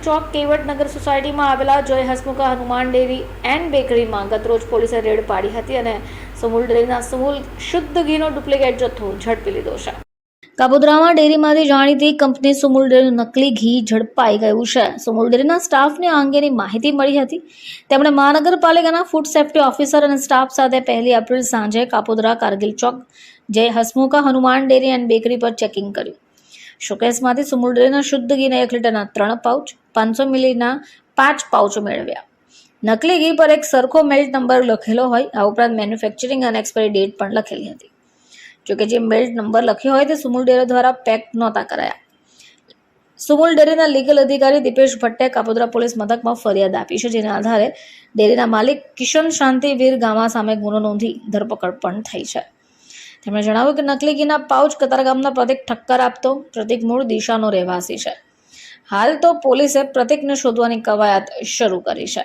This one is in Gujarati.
ચોક કેવટનગર સોસાયટીમાં આવેલા જય હસમુખા હનુમાન ડેરી એન્ડ બેકરીમાં ગતરોજ પોલીસે રેડ પાડી હતી અને સુમુલ ડેરીના સુમુલ શુદ્ધ ઘીનો ડુપ્લિકેટ જથ્થો ઝડપી લીધો છે. કાપોદ્રામાં ડેરીમાંથી જાણીતી કંપની સુમુલ ડેરીનું નકલી ઘી ઝડપાઈ ગયું છે. સુમુલ ડેરીના સ્ટાફને આ અંગેની માહિતી મળી હતી. તેમણે મહાનગરપાલિકાના ફૂડ સેફ્ટી ઓફિસર અને સ્ટાફ સાથે 1 એપ્રિલ સાંજે કાપોદ્રા કારગિલ ચોક જય હસમુખા હનુમાન ડેરી એન્ડ બેકરી પર ચેકિંગ કર્યું. શોકેસમાંથી સુમુલ ડેરીના શુદ્ધ ઘીના 1 લીટરના 3 પાઉચ, 500 મિલીના 5 પાઉચો મેળવ્યા. નકલી ઘી પર એક સરખો મેલ્ટ નંબર લખેલો હોય, આ ઉપરાંત મેન્યુફેક્ચરિંગ અને એક્સપાયરી ડેટ પણ લખેલી હતી. જોકે જે મેલ્ટ નંબર લખ્યો હોય તે સુમુલ ડેરી દ્વારા પેક નહોતા કરાયા. સુમુલ ડેરીના લીગલ અધિકારી દીપેશ ભટ્ટે કાપોદ્રા પોલીસ મથકમાં ફરિયાદ આપી છે, જેના આધારે ડેરીના માલિક કિશન શાંતિવીર ગામા સામે ગુનો નોંધી ધરપકડ પણ થઈ છે. તેમણે જણાવ્યું કે નકલી ઘીના પાઉચ કતારગામના પ્રતિક ઠક્કર આપતો. પ્રતિક મૂળ દિશાનો રહેવાસી છે. હાલ તો પોલીસે પ્રતિકને શોધવાની કવાયત શરૂ કરી છે.